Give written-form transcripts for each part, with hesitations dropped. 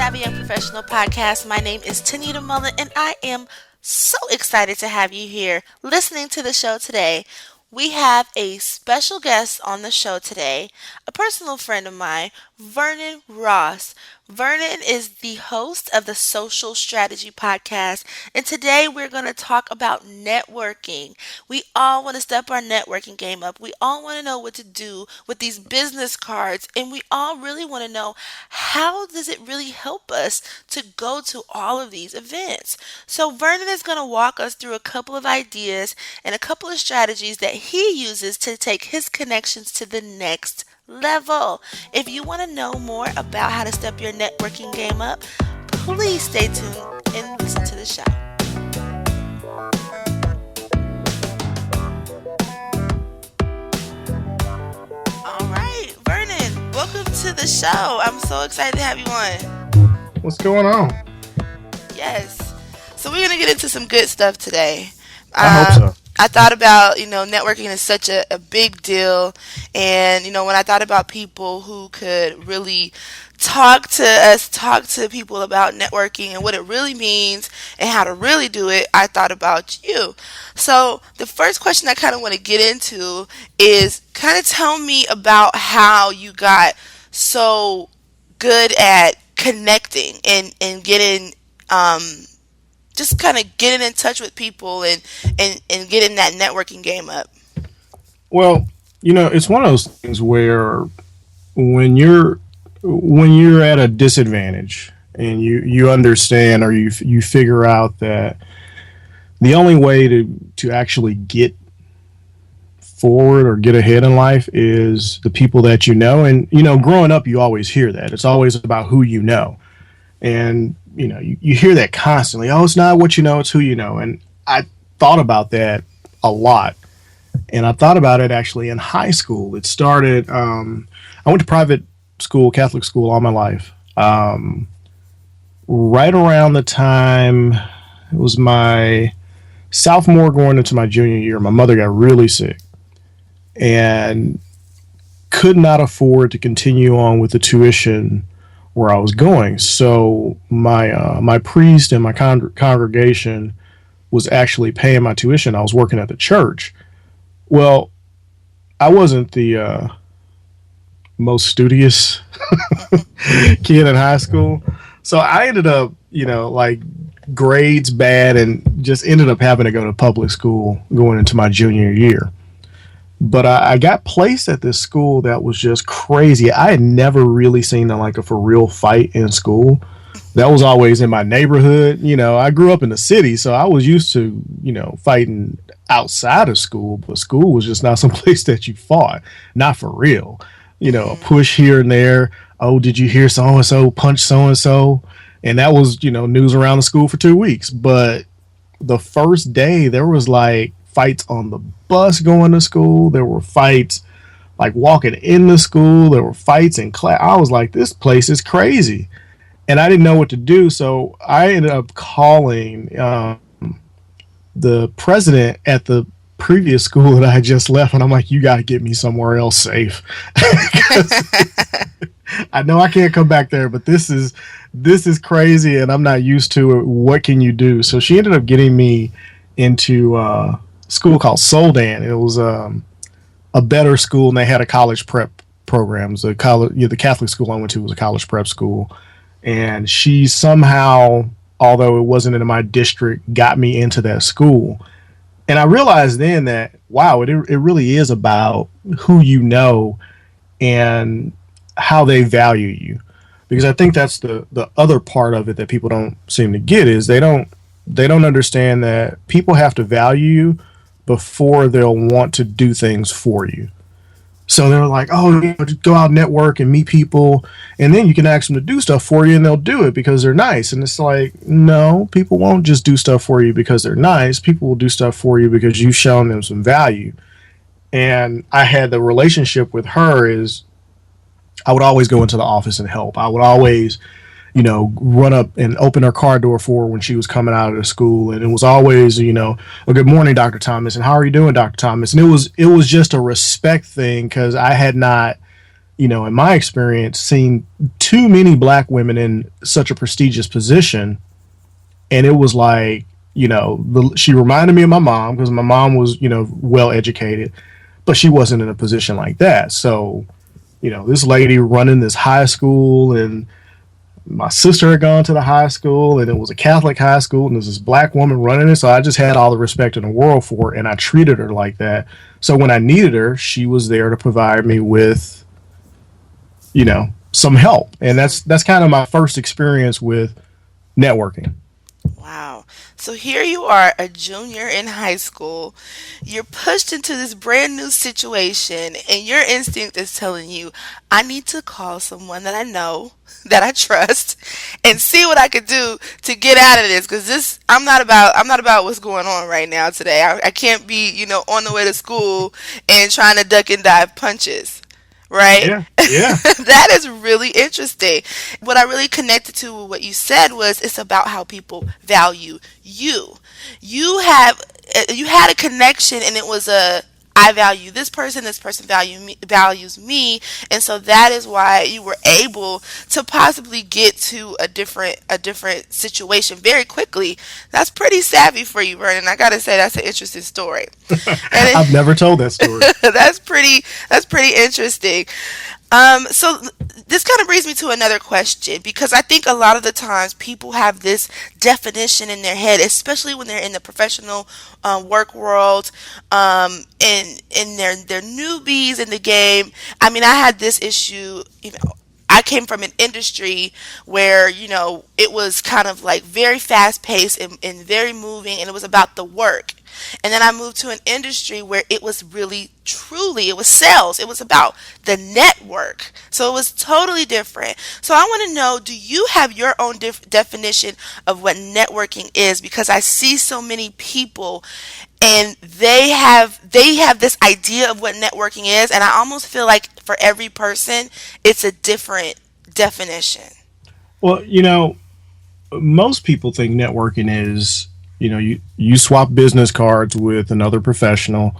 Savvy and Professional podcast. My name is Tanida Mullen, and I am so excited to have you here listening to the show today. We have a special guest on the show today, a personal friend of mine, Vernon Ross. Vernon is the host of the Social Strategy Podcast, and today we're going to talk about networking. We all want to step our networking game up. We all want to know what to do with these business cards, and we all really want to know how does it really help us to go to all of these events. So Vernon is going to walk us through a couple of ideas and a couple of strategies that he uses to take his connections to the next level. If you want to know more about how to step your networking game up, please stay tuned and listen to the show. All right, Vernon, welcome to the show. I'm so excited to have you on. What's going on? Yes. So we're going to get into some good stuff today. I hope so. I thought about, networking is such a big deal. And, when I thought about people who could really talk to people about networking and what it really means and how to really do it, I thought about you. So the first question I kind of want to get into is kind of tell me about how you got so good at connecting and getting, just kind of getting in touch with people and getting that networking game up. Well, it's one of those things where when you're at a disadvantage and you understand or you figure out that the only way to actually get forward or get ahead in life is the people that you know. And, growing up, you always hear that. It's always about who you know. And, you hear that constantly. Oh, it's not what you know, it's who you know. And I thought about that a lot. And I thought about it actually in high school. It started, I went to private school, Catholic school all my life. Right around the time, it was my sophomore going into my junior year, my mother got really sick and could not afford to continue on with the tuition where I was going. So my priest and my congregation was actually paying my tuition. I was working at the church. Well, I wasn't the most studious kid in high school. So I ended up, grades bad and just ended up having to go to public school going into my junior year. But I got placed at this school that was just crazy. I had never really seen a for real fight in school. That was always in my neighborhood. I grew up in the city, so I was used to, fighting outside of school. But school was just not some place that you fought. Not for real. A push here and there. Oh, did you hear so-and-so punch so-and-so? And that was, news around the school for 2 weeks. But the first day, there was fights on the bus going to school. There were fights walking in the school. There were fights in class. I was like, this place is crazy. And I didn't know what to do. So I ended up calling the president at the previous school that I had just left. And I'm like, you got to get me somewhere else safe. I know I can't come back there, but this is crazy and I'm not used to it. What can you do? So she ended up getting me into school called Soldan. It was a better school, and they had a college prep program. The Catholic school I went to was a college prep school, and she somehow, although it wasn't in my district, got me into that school. And I realized then that wow, it really is about who you know and how they value you, because I think that's the other part of it that people don't seem to get is they don't understand that people have to value you before they'll want to do things for you. So they're like, oh, just go out, network and meet people. And then you can ask them to do stuff for you and they'll do it because they're nice. And it's like, no, people won't just do stuff for you because they're nice. People will do stuff for you because you've shown them some value. And I had the relationship with her is I would always go into the office and help. I would always run up and open her car door for her when she was coming out of the school. And it was always, well, good morning, Dr. Thomas. And how are you doing, Dr. Thomas? And it was just a respect thing because I had not in my experience, seen too many black women in such a prestigious position, and it was like, she reminded me of my mom because my mom was, well educated, but she wasn't in a position like that. So, this lady running this high school, and my sister had gone to the high school, and it was a Catholic high school, and there's this black woman running it. So I just had all the respect in the world for her, and I treated her like that. So when I needed her, she was there to provide me with, some help. And that's kind of my first experience with networking. Wow. So here you are, a junior in high school. You're pushed into this brand new situation, and your instinct is telling you, I need to call someone that I know, that I trust, and see what I could do to get out of this. Because I'm not about what's going on right now today. I can't be, on the way to school and trying to duck and dive punches. Right? Yeah, yeah. That is really interesting. What I really connected to with what you said was it's about how people value you. You had a connection, and it was a I value this person values me, and so that is why you were able to possibly get to a different situation very quickly. That's pretty savvy for you, Vernon. I gotta say that's an interesting story. And I've never told that story. that's pretty interesting. So this kind of brings me to another question because I think a lot of the times people have this definition in their head, especially when they're in the professional work world, and they're newbies in the game. I mean, I had this issue. I came from an industry where, it was kind of like very fast paced and very moving, and it was about the work. And then I moved to an industry where it was really, truly, it was sales. It was about the network. So it was totally different. So I want to know, do you have your own definition of what networking is? Because I see so many people and they have this idea of what networking is, and I almost feel like for every person it's a different definition. Well, most people think networking is, you swap business cards with another professional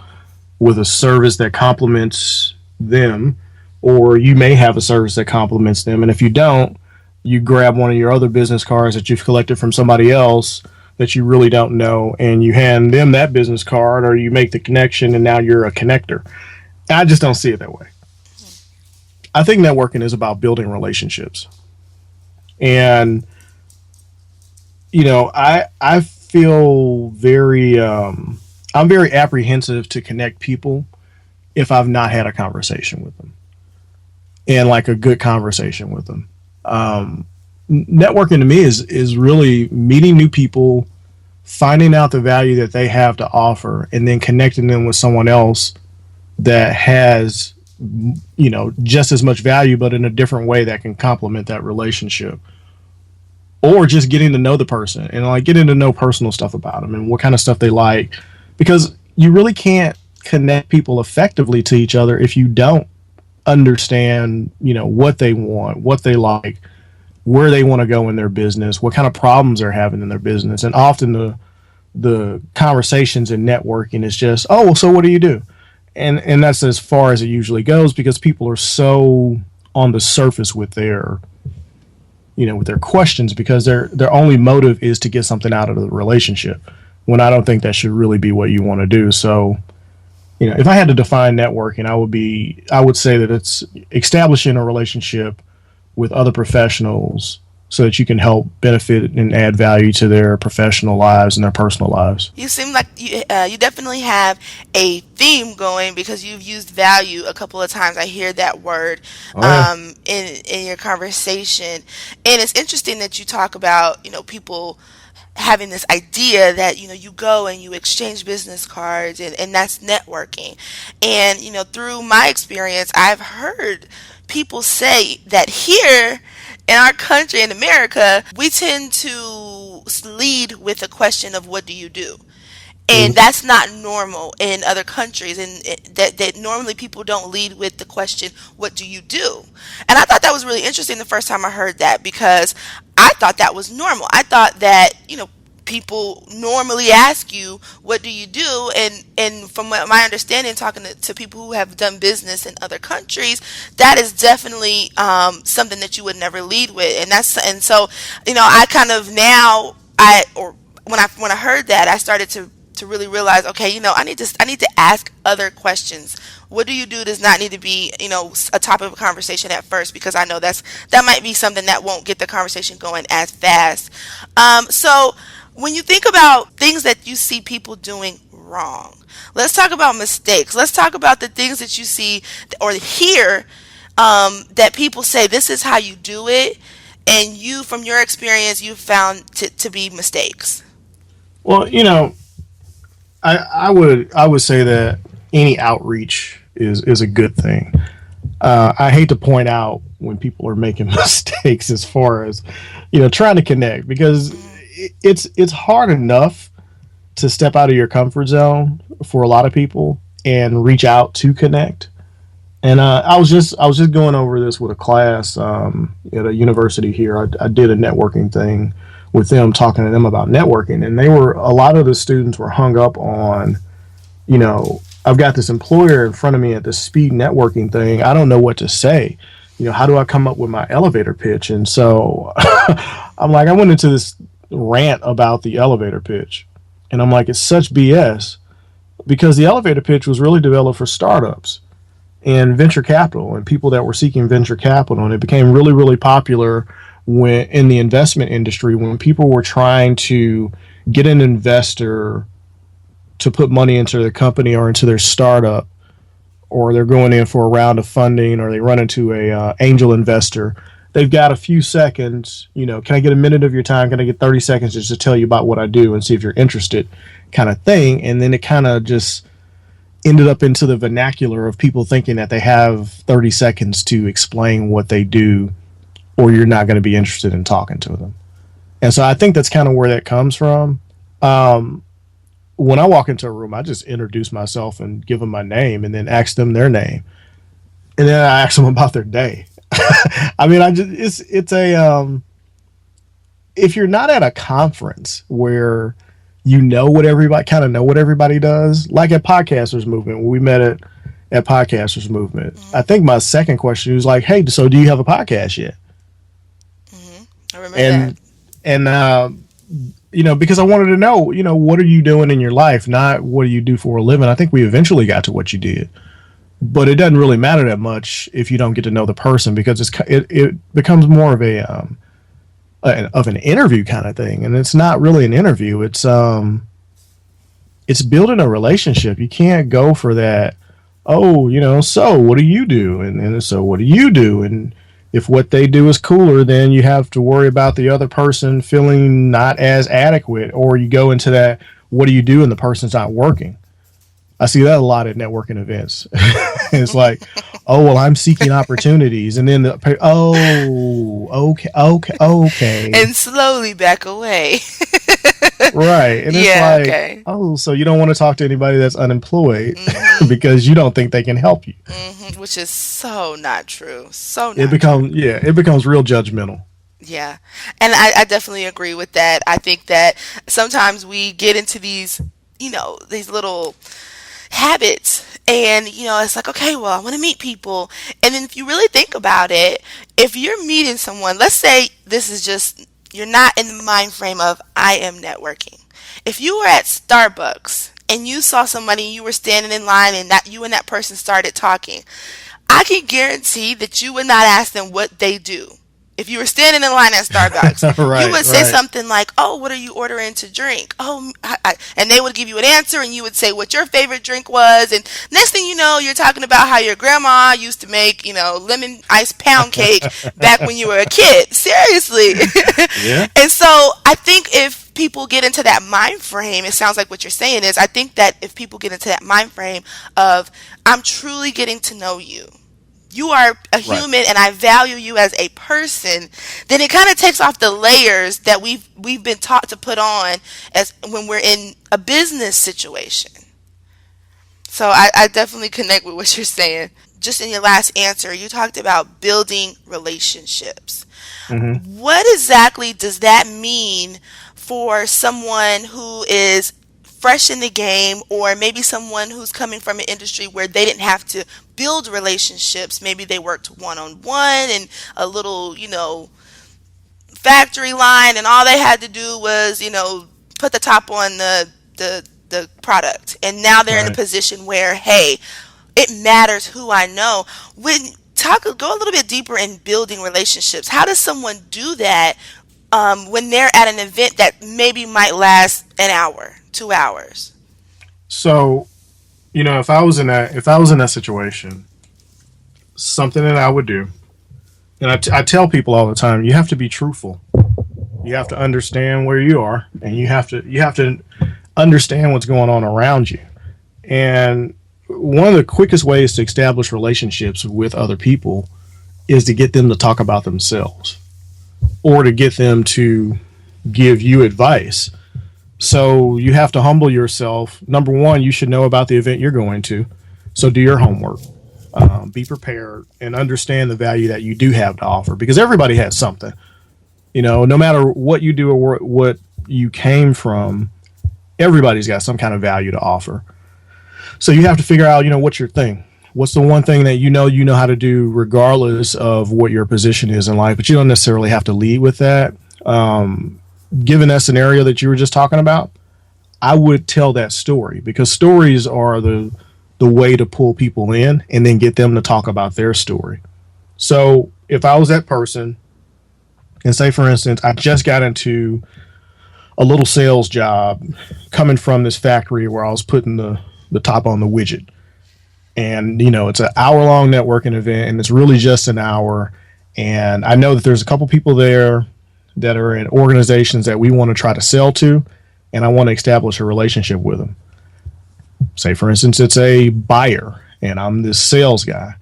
with a service that complements them, or you may have a service that complements them. And if you don't, you grab one of your other business cards that you've collected from somebody else that you really don't know, and you hand them that business card, or you make the connection, and now you're a connector. I just don't see it that way. I think networking is about building relationships. And, I feel I'm very apprehensive to connect people if I've not had a conversation with them, and like a good conversation with them. Networking to me is really meeting new people, finding out the value that they have to offer, and then connecting them with someone else that has, just as much value, but in a different way that can complement that relationship. Or just getting to know the person and like getting to know personal stuff about them and what kind of stuff they like, because you really can't connect people effectively to each other if you don't understand, what they want, what they like, where they want to go in their business, what kind of problems they're having in their business. And often the conversations and networking is just, oh, well, so what do you do? And that's as far as it usually goes, because people are so on the surface with their questions, because their only motive is to get something out of the relationship, when I don't think that should really be what you want to do. So, if I had to define networking, I would say that it's establishing a relationship with other professionals so that you can help benefit and add value to their professional lives and their personal lives. You seem like you definitely have a theme going because you've used value a couple of times. I hear that word Oh yeah. in your conversation, and it's interesting that you talk about people having this idea that you go and you exchange business cards, and that's networking. And through my experience, I've heard people say that here in our country, in America, we tend to lead with a question of what do you do? And Mhm. that's not normal in other countries, and that normally people don't lead with the question, what do you do? And I thought that was really interesting the first time I heard that, because I thought that was normal. I thought that people normally ask you, what do you do? And from what my understanding, talking to people who have done business in other countries, that is definitely something that you would never lead with. And so, I kind of now, or when I heard that, I started to really realize, okay, I need to ask other questions. What do you do does not need to be, a topic of conversation at first, because I know that might be something that won't get the conversation going as fast. So when you think about things that you see people doing wrong, let's talk about mistakes. Let's talk about the things that you see or hear, that people say this is how you do it, and you, from your experience, you found to be mistakes. Well, I would say that any outreach is a good thing. I hate to point out when people are making mistakes as far as trying to connect, because it's hard enough to step out of your comfort zone for a lot of people and reach out to connect. And I was just going over this with a class at a university here. I did a networking thing with them, talking to them about networking, and a lot of the students were hung up on, I've got this employer in front of me at this speed networking thing. I don't know what to say. How do I come up with my elevator pitch? And so I'm like, I went into this rant about the elevator pitch, and I'm like, it's such BS, because the elevator pitch was really developed for startups and venture capital and people that were seeking venture capital. And it became really, really popular when in the investment industry, when people were trying to get an investor to put money into their company or into their startup, or they're going in for a round of funding, or they run into a angel investor. They've got a few seconds. Can I get a minute of your time? Can I get 30 seconds just to tell you about what I do and see if you're interested, kind of thing. And then it kind of just ended up into the vernacular of people thinking that they have 30 seconds to explain what they do, or you're not going to be interested in talking to them. And so I think that's kind of where that comes from. When I walk into a room, I just introduce myself and give them my name, and then ask them their name, and then I ask them about their day. I mean, it's a if you're not at a conference where know what everybody does, like at Podcasters Movement, when we met at Podcasters Movement. I think my second question was like, hey, so do you have a podcast yet? I remember that. And because I wanted to know, what are you doing in your life, not what do you do for a living. I think we eventually got to what you did, but it doesn't really matter that much if you don't get to know the person, because it becomes more of an interview kind of thing, and it's not really an interview. It's building a relationship. You can't go for that. Oh, so what do you do? And so what do you do? And if what they do is cooler, then you have to worry about the other person feeling not as adequate, or you go into that, what do you do? And the person's not working. I see that a lot at networking events. It's like, oh, well, I'm seeking opportunities. And then okay. And slowly back away. Right. And it's Yeah, like, okay. oh, so you don't want to talk to anybody that's unemployed because you don't think they can help you. Which is so not true. So It not true. becomes, yeah, it becomes real judgmental. Yeah. And I definitely agree with that. I think that sometimes we get into these little habits, and it's like, okay, well, I want to meet people. And then if you really think about it, if you're meeting someone, let's say this is just, you're not in the mind frame of I am networking. If you were at Starbucks and you saw somebody, you were standing in line, and that you and that person started talking, I can guarantee that you would not ask them what they do. If you were standing in line at Starbucks, you Right, would say right. something like, "Oh, what are you ordering to drink?" "Oh, and they would give you an answer, and you would say what your favorite drink was. And next thing you know, you're talking about how your grandma used to make, lemon ice pound cake back when you were a kid. Seriously. Yeah. And so I think if people get into that mind frame, it sounds like what you're saying is, I think that if people get into that mind frame of, I'm truly getting to know you, you are a Right. human, and I value you as a person, then it kind of takes off the layers that we've been taught to put on as when we're in a business situation. So I definitely connect with what you're saying. Just in your last answer, you talked about building relationships. Hmm. What exactly does that mean for someone who is fresh in the game, or maybe someone who's coming from an industry where they didn't have to build relationships? Maybe they worked one on one and a little, factory line, and all they had to do was, put the top on the product. And now they're in a Right. position where, hey, it matters who I know. When go a little bit deeper in building relationships. How does someone do that when they're at an event that maybe might last an hour, 2 hours? So, if I was in that situation, something that I would do, and I tell people all the time, you have to be truthful. You have to understand where you are, and you have to understand what's going on around you. And one of the quickest ways to establish relationships with other people is to get them to talk about themselves, or to get them to give you advice. So you have to humble yourself. Number one, you should know about the event you're going to. So do your homework, be prepared, and understand the value that you do have to offer, because everybody has something. No matter what you do or what you came from, everybody's got some kind of value to offer. So you have to figure out, what's your thing. What's the one thing that you know how to do regardless of what your position is in life, but you don't necessarily have to lead with that. Given that scenario that you were just talking about, I would tell that story, because stories are the way to pull people in and then get them to talk about their story. So if I was that person, and say for instance, I just got into a little sales job coming from this factory where I was putting the top on the widget. And, it's an hour long networking event, and it's really just an hour. And I know that there's a couple people there that are in organizations that we want to try to sell to, and I want to establish a relationship with them. Say, for instance, it's a buyer, and I'm this sales guy.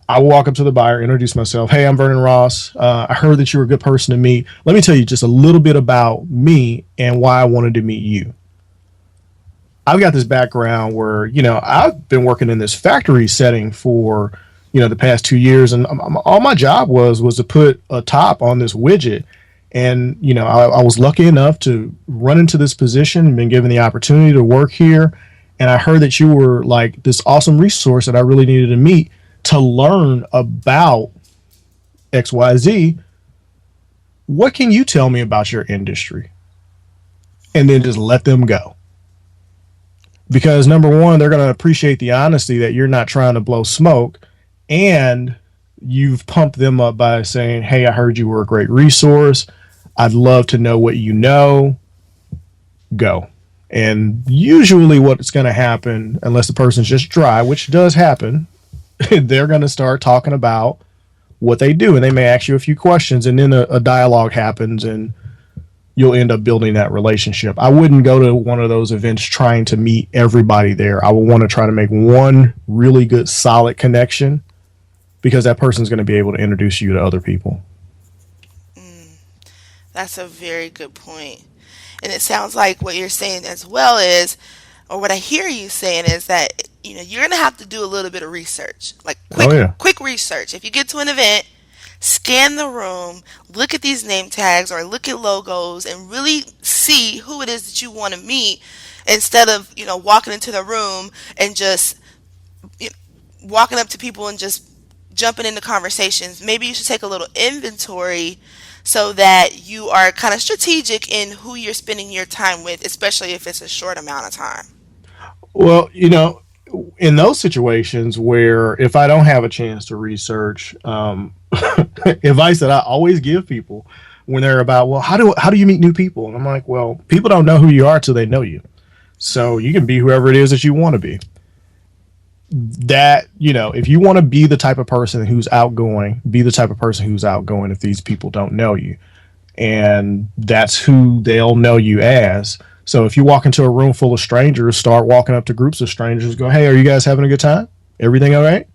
I will walk up to the buyer, introduce myself. Hey, I'm Vernon Ross. I heard that you were a good person to meet. Let me tell you just a little bit about me and why I wanted to meet you. I've got this background where, I've been working in this factory setting for, the past 2 years. And all my job was to put a top on this widget. And, I was lucky enough to run into this position and been given the opportunity to work here. And I heard that you were like this awesome resource that I really needed to meet to learn about XYZ. What can you tell me about your industry? And then just let them go. Because number one, they're going to appreciate the honesty that you're not trying to blow smoke, and you've pumped them up by saying, hey, I heard you were a great resource. I'd love to know what you know. Go. And usually what's going to happen, unless the person's just dry, which does happen, they're going to start talking about what they do, and they may ask you a few questions, and then a dialogue happens, and you'll end up building that relationship. I wouldn't go to one of those events trying to meet everybody there. I would want to try to make one really good, solid connection, because that person's going to be able to introduce you to other people. That's a very good point. And it sounds like what you're saying as well is, or what I hear you saying is that, you're going to have to do a little bit of research, like Oh, yeah. quick research. If you get to an event, scan the room, look at these name tags or look at logos, and really see who it is that you want to meet, instead of, walking into the room and just you walking up to people and just jumping into conversations. Maybe you should take a little inventory so that you are kind of strategic in who you're spending your time with, especially if it's a short amount of time. Well, in those situations where if I don't have a chance to research, advice that I always give people when they're about, well, how do you meet new people? And I'm like, well, people don't know who you are till they know you. So you can be whoever it is that you want to be. That, if you want to be the type of person who's outgoing, be the type of person who's outgoing if these people don't know you. And that's who they'll know you as. So if you walk into a room full of strangers, start walking up to groups of strangers, go, hey, are you guys having a good time? Everything all right?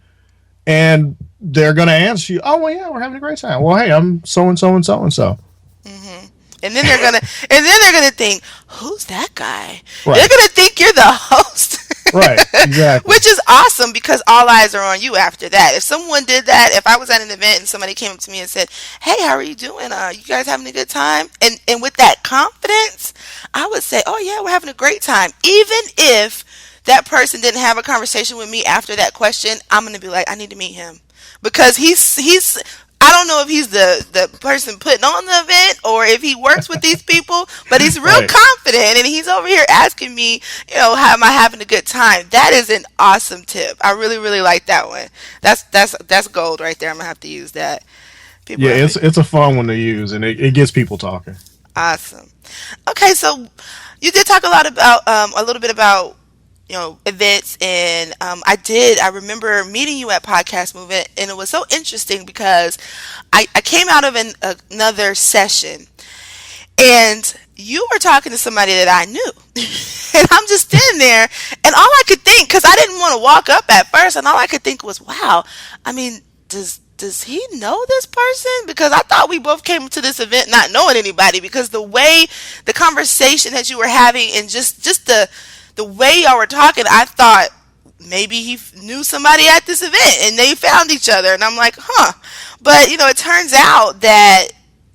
And they're going to answer you, oh, well, yeah, we're having a great time. Well, hey, I'm so and so and so and so. hmm And then they're gonna think, who's that guy? They're Right. gonna think you're the host. Right. Exactly. Which is awesome because all eyes are on you after that. If someone did that, if I was at an event and somebody came up to me and said, "Hey, how are you doing? You guys having a good time?" And with that confidence, I would say, "Oh yeah, we're having a great time." Even if that person didn't have a conversation with me after that question, I'm gonna be like, "I need to meet him," because he's. I don't know if he's the person putting on the event or if he works with these people, but he's real Right. confident and he's over here asking me, how am I having a good time? That is an awesome tip. I really, really like that one. That's gold right there. I'm gonna have to use that. People Yeah, have to. it's a fun one to use, and it gets people talking. Awesome. Okay, so you did talk a lot about a little bit about events, and I remember meeting you at Podcast Movement, and it was so interesting because I came out of another session, and you were talking to somebody that I knew. And I'm just standing there, and all I could think, because I didn't want to walk up at first, and all I could think was, wow, I mean, does he know this person? Because I thought we both came to this event not knowing anybody, because the way the conversation that you were having and just the way y'all were talking, I thought maybe he knew somebody at this event and they found each other. And I'm like, huh. But, it turns out that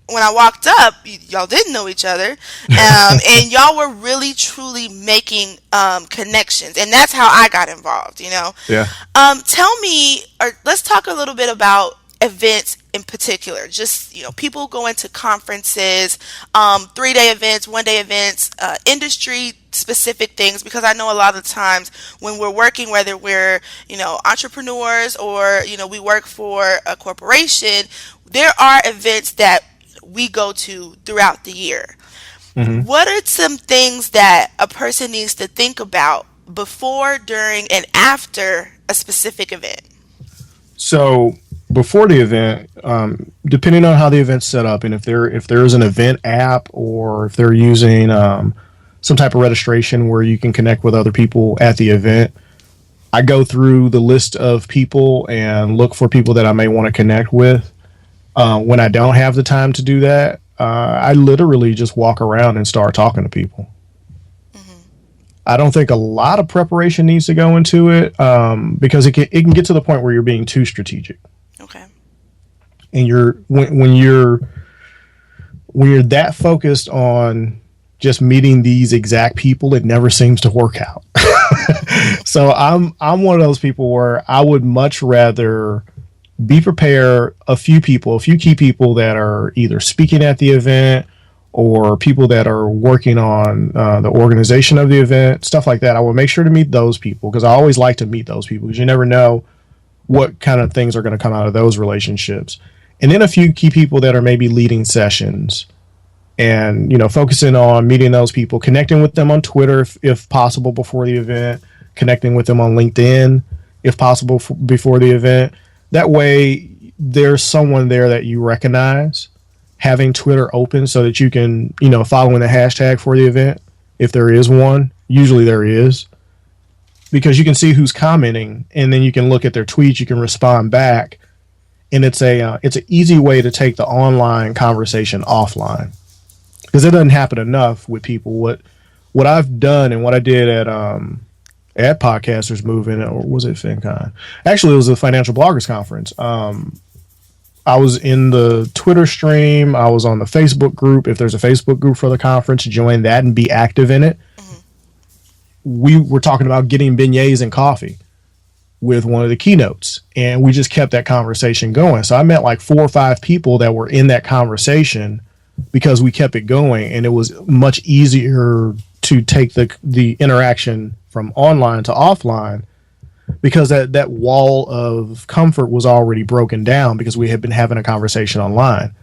when I walked up, y'all didn't know each other. And y'all were really, truly making connections. And that's how I got involved. Yeah. Tell me, or let's talk a little bit about events in particular. Just, people going to conferences, 3-day events, 1-day events, industry specific things, because I know a lot of times when we're working, whether we're, entrepreneurs or, we work for a corporation, there are events that we go to throughout the year. Hmm. What are some things that a person needs to think about before, during, and after a specific event? So before the event, depending on how the event's set up, and if there is an event app or if they're using some type of registration where you can connect with other people at the event, I go through the list of people and look for people that I may want to connect with. When I don't have the time to do that, I literally just walk around and start talking to people. Hmm. I don't think a lot of preparation needs to go into it, because it can get to the point where you're being too strategic, Okay. and when you're that focused on just meeting these exact people, it never seems to work out. So I'm one of those people where I would much rather be prepared, a few key people that are either speaking at the event or people that are working on the organization of the event, stuff like that. I will make sure to meet those people, because I always like to meet those people, because you never know what kind of things are going to come out of those relationships. And then a few key people that are maybe leading sessions, and focusing on meeting those people, connecting with them on Twitter if possible before the event, connecting with them on LinkedIn if possible before the event. That way there's someone there that you recognize, having Twitter open so that you can, following the hashtag for the event, if there is one. Usually there is, because you can see who's commenting, and then you can look at their tweets, you can respond back, and it's an easy way to take the online conversation offline, because it doesn't happen enough with people. What I've done, and what I did at Podcasters Movement, or was it FinCon? Actually, it was the Financial Bloggers Conference. I was in the Twitter stream. I was on the Facebook group. If there's a Facebook group for the conference, join that and be active in it. Hmm. We were talking about getting beignets and coffee with one of the keynotes, and we just kept that conversation going. So I met like 4 or 5 people that were in that conversation because we kept it going, and it was much easier to take the interaction from online to offline, because that wall of comfort was already broken down because we had been having a conversation online.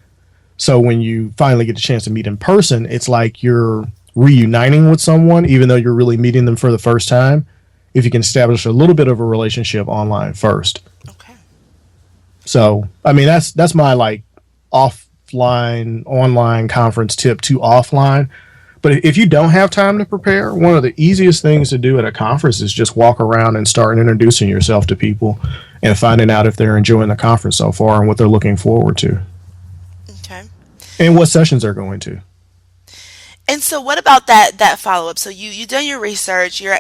So when you finally get a chance to meet in person, it's like you're reuniting with someone, even though you're really meeting them for the first time, if you can establish a little bit of a relationship online first. Okay. So, I mean, that's my like offline, online conference tip to offline. But if you don't have time to prepare, one of the easiest things to do at a conference is just walk around and start introducing yourself to people and finding out if they're enjoying the conference so far and what they're looking forward to Okay. and what sessions they're going to. And so what about that follow up? So you done your research. You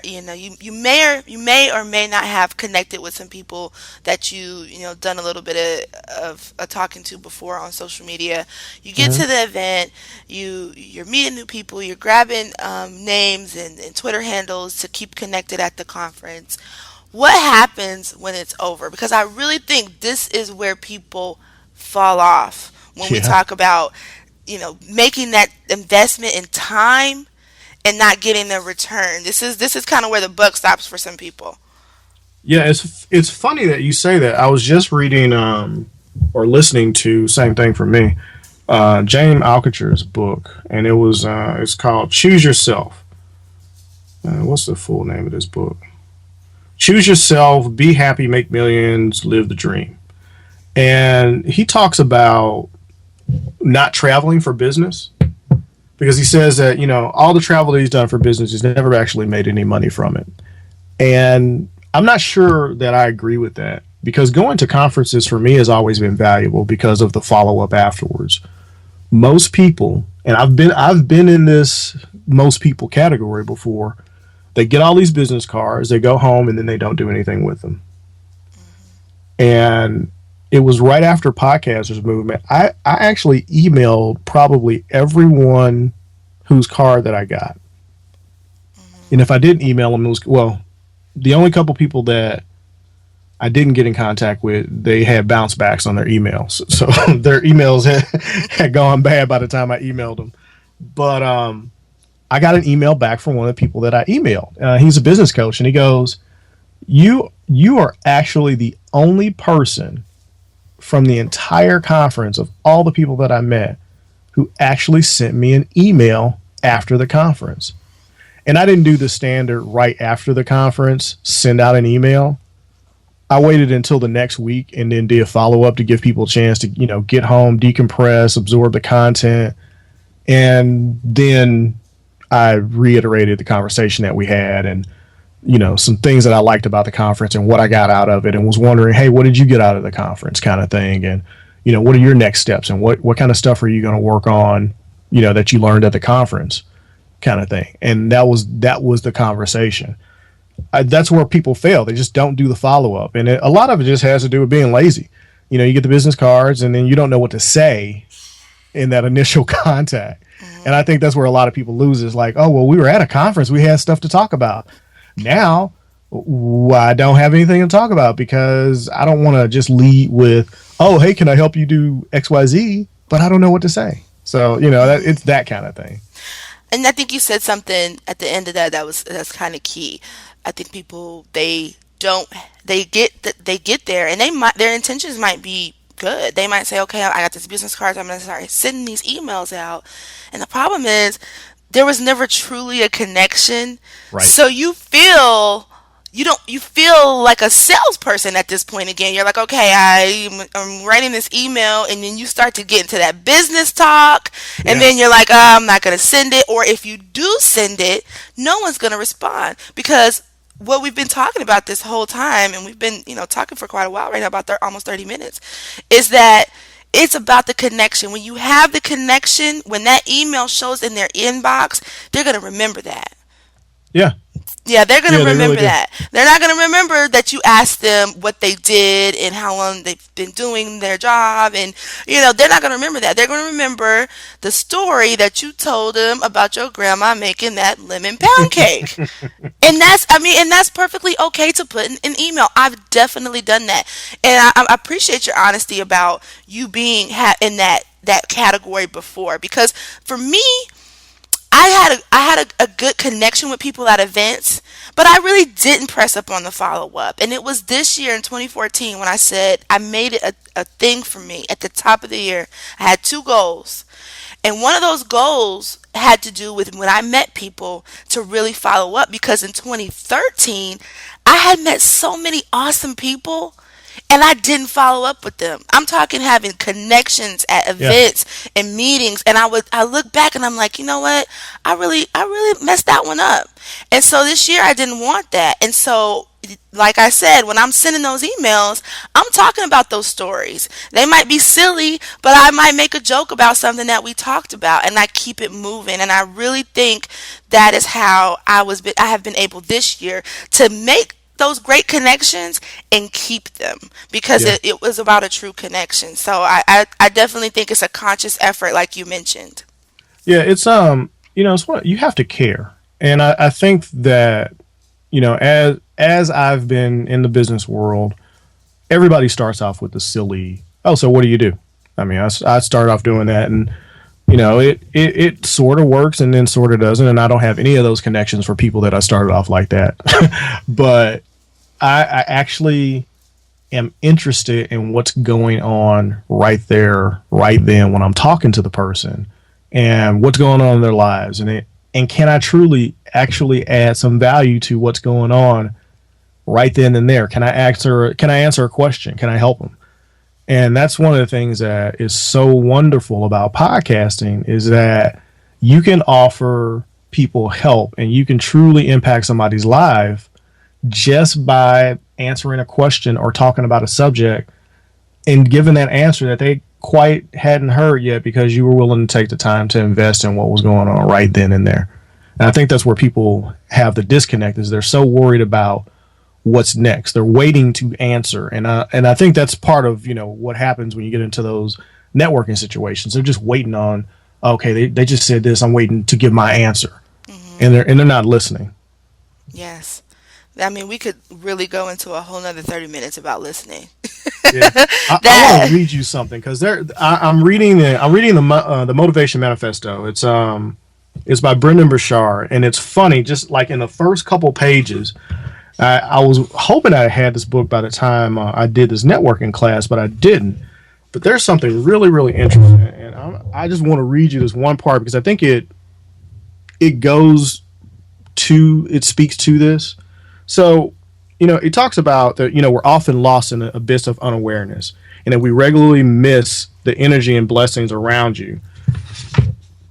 may not have connected with some people that you done a little bit of talking to before on social media. You get Hmm. to the event. You're meeting new people. You're grabbing names and Twitter handles to keep connected at the conference. What happens when it's over? Because I really think this is where people fall off when we Yeah. talk about making that investment in time and not getting the return. This is kind of where the buck stops for some people. Yeah, it's funny that you say that. I was just reading or listening to same thing for me. James Altucher's book, and it's called Choose Yourself. What's the full name of this book? Choose Yourself, Be Happy, Make Millions, Live the Dream. And he talks about not traveling for business because he says that all the travel that he's done for business, he's never actually made any money from it. And I'm not sure that I agree with that because going to conferences for me has always been valuable because of the follow up afterwards. Most people, and I've been in this most people category before. They get all these business cards, they go home, and then they don't do anything with them. And it was right after Podcasters Movement. I actually emailed probably everyone whose card that I got. And if I didn't email them, it was, well, the only couple people that I didn't get in contact with, they had bounce backs on their emails. So their emails had gone bad by the time I emailed them. But I got an email back from one of the people that I emailed. He's a business coach, and he goes, "You are actually the only person from the entire conference of all the people that I met who actually sent me an email after the conference." And I didn't do the standard right after the conference, send out an email. I waited until the next week and then did a follow up to give people a chance to, get home, decompress, absorb the content. And then I reiterated the conversation that we had and, some things that I liked about the conference and what I got out of it and was wondering, hey, what did you get out of the conference kind of thing? And, what are your next steps and what kind of stuff are you going to work on, that you learned at the conference kind of thing. And that was the conversation. That's where people fail. They just don't do the follow up. And a lot of it just has to do with being lazy. You get the business cards and then you don't know what to say in that initial contact. And I think that's where a lot of people lose is like, oh, well, we were at a conference. We had stuff to talk about. Now, I don't have anything to talk about because I don't want to just lead with, oh, hey, can I help you do XYZ? But I don't know what to say. So, it's that kind of thing. And I think you said something at the end of that's kind of key. I think people they don't they get there and their intentions might be good. They might say, okay, I got this business cards. I'm gonna start sending these emails out. And the problem is there was never truly a connection. Right. So you feel like a salesperson at this point again. You're like, okay, I'm writing this email, and then you start to get into that business talk, and Yeah. then you're like, I'm not going to send it. Or if you do send it, no one's going to respond because what we've been talking about this whole time, and we've been, talking for quite a while right now, about almost 30 minutes, is that it's about the connection. When you have the connection, when that email shows in their inbox, they're going to remember that. Yeah. Yeah, they're going Yeah, to they really remember do. that. They're not going to remember that you asked them what they did and how long they've been doing their job. And, they're not going to remember that. They're going to remember the story that you told them about your grandma making that lemon pound cake. And that's perfectly okay to put in an email. I've definitely done that. And I appreciate your honesty about you being in that category before. Because for me, I had a good connection with people at events, but I really didn't press up on the follow up. And it was this year in 2014 when I said I made it a thing for me at the top of the year. I had two goals. And one of those goals had to do with when I met people to really follow up because in 2013, I had met so many awesome people. and I didn't follow up with them. I'm talking having connections at Yeah. events and meetings, and I look back and I'm like, you know what? I really messed that one up. And so this year I didn't want that. And so like I said, when I'm sending those emails, I'm talking about those stories. They might be silly, but I might make a joke about something that we talked about, and I keep it moving. And I really think that is how I have been able this year to make those great connections and keep them, because Yeah. it was about a true connection. So I definitely think it's a conscious effort, like you mentioned. Yeah. It's it's what you have to care, and I think that as I've been in the business world, everybody starts off with the silly. Oh, so what do you do? I mean, I started off doing that, and it sort of works, and then sort of doesn't. And I don't have any of those connections for people that I started off like that. But I actually am interested in what's going on right there, right then when I'm talking to the person, and what's going on in their lives, and can I truly actually add some value to what's going on right then and there? Can I answer a question? Can I help them? And that's one of the things that is so wonderful about podcasting is that you can offer people help and you can truly impact somebody's life just by answering a question or talking about a subject and giving that answer that they quite hadn't heard yet because you were willing to take the time to invest in what was going on right then and there. And I think that's where people have the disconnect is they're so worried about what's next. They're waiting to answer. And I think that's part of, what happens when you get into those networking situations. They're just waiting on, okay, they just said this, I'm waiting to give my answer. Hmm. And they're not listening. Yes. I mean, we could really go into a whole nother 30 minutes about listening. Yeah. I want That, to read you something because I'm reading the Motivation Manifesto. It's by Brendan Burchard, and it's funny. Just like in the first couple pages, I was hoping I had this book by the time I did this networking class, but I didn't. But there's something really, really interesting, and I just want to read you this one part because I think it speaks to this. So, it talks about that, we're often lost in an abyss of unawareness and that we regularly miss the energy and blessings around you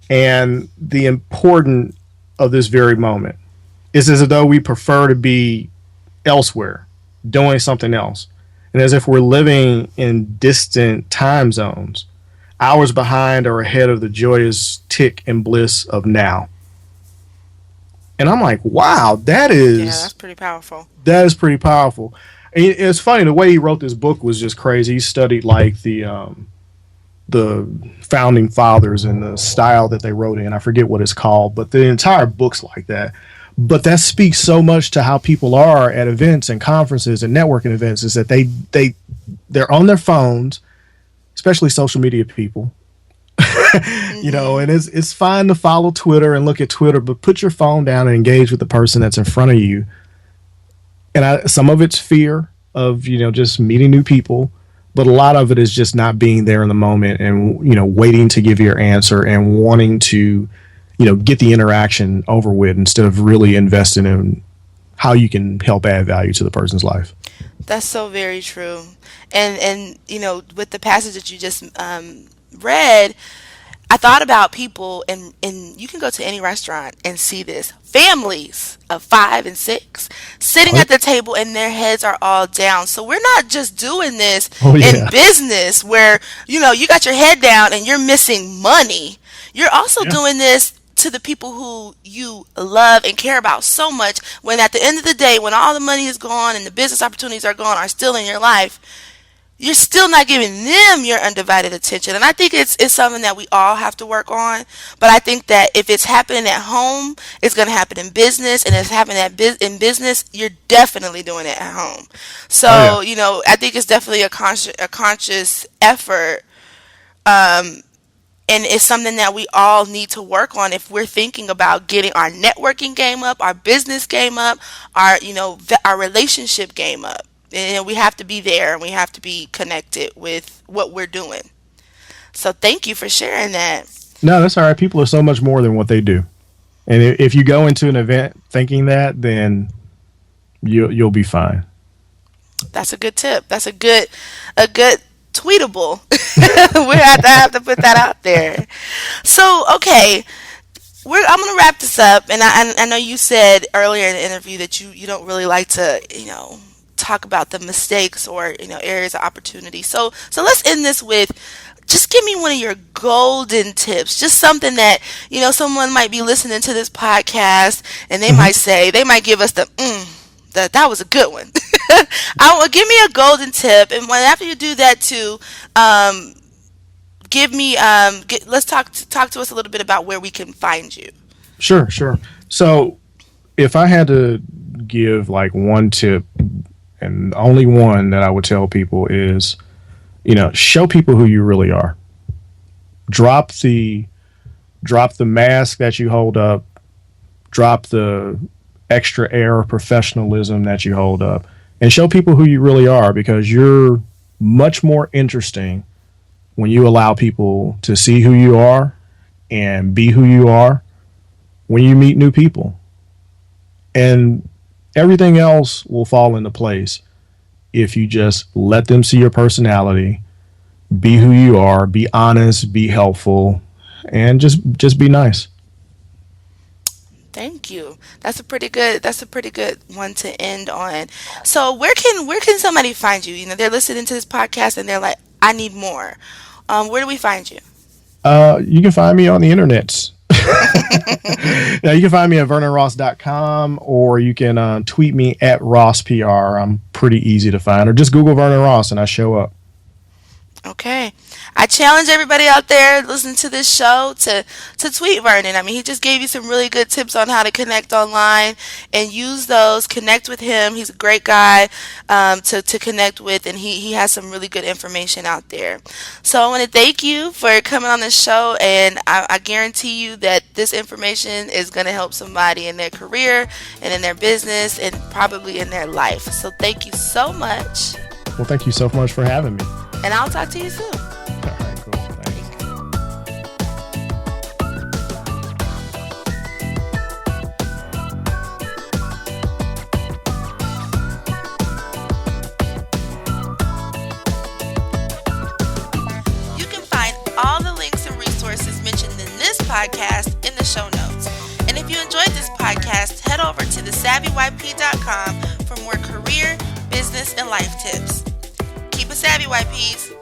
and the important of this very moment. It's as though we prefer to be elsewhere, doing something else, and as if we're living in distant time zones, hours behind or ahead of the joyous tick and bliss of now. And I'm like, wow, that yeah, is that's pretty powerful. that is pretty powerful. And it's funny the way he wrote this book was just crazy. He studied like the founding fathers and the style that they wrote in. I forget what it's called, but the entire book's like that. But that speaks so much to how people are at events and conferences and networking events is that they're on their phones, especially social media people. Hmm. And it's fine to follow Twitter and look at Twitter, but put your phone down and engage with the person that's in front of you. And some of it's fear of just meeting new people, but a lot of it is just not being there in the moment and waiting to give your answer and wanting to get the interaction over with instead of really investing in how you can help add value to the person's life. That's so very true. And with the passage that you just read, I thought about people, and you can go to any restaurant and see this. Families of 5 and 6 sitting Oh, at the table and their heads are all down. So we're not just doing this oh in yeah, business where, you got your head down and you're missing money. You're also yeah, doing this to the people who you love and care about so much, when at the end of the day, when all the money is gone and the business opportunities are gone, are still in your life, you're still not giving them your undivided attention. And I think it's something that we all have to work on. But I think that if it's happening at home, it's going to happen in business. And if it's happening in business, you're definitely doing it at home. oh yeah, So, I think it's definitely a conscious effort. Um, and it's something that we all need to work on if we're thinking about getting our networking game up, our business game up, our relationship game up. And we have to be there and we have to be connected with what we're doing. So thank you for sharing that. no, that's all right. People are so much more than what they do, and if you go into an event thinking that, then you'll be fine. That's a good tip. That's a good tweetable. We have to put that out there. So, okay, I'm gonna wrap this up, and I know you said earlier in the interview that you don't really like to talk about the mistakes or areas of opportunity. So let's end this with just give me one of your golden tips, just something that someone might be listening to this podcast and they Mhm. might give us the that was a good one. I will give me a golden tip, and when after you do that too, um, give me let's talk to us a little bit about where we can find you. Sure, sure. So if I had to give like one tip, and only one that I would tell people is, show people who you really are. Drop the drop the mask that you hold up. Drop the extra air of professionalism that you hold up, and show people who you really are, because you're much more interesting when you allow people to see who you are and be who you are when you meet new people. And everything else will fall into place if you just let them see your personality, be who you are, be honest, be helpful, and just be nice. Thank you. That's a pretty good one to end on. So where can somebody find you? They're listening to this podcast and they're like, I need more. Where do we find you? You can find me on the internet. Now, you can find me at vernonross.com, or you can tweet me at RossPR. I'm pretty easy to find. Or just Google Vernon Ross and I show up. Okay. I challenge everybody out there listening to this show to tweet Vernon. I mean, he just gave you some really good tips on how to connect online and use those. Connect with him. He's a great guy to connect with, and he has some really good information out there. So I want to thank you for coming on the show, and I guarantee you that this information is going to help somebody in their career and in their business and probably in their life. So thank you so much, Well, thank you so much for having me. and I'll talk to you soon. All right, cool. Thanks. You can find all the links and resources mentioned in this podcast in the show notes. And if you enjoyed this podcast, head over to thesavvyYP.com for more career, business, and life tips. Keep it savvy, YPs.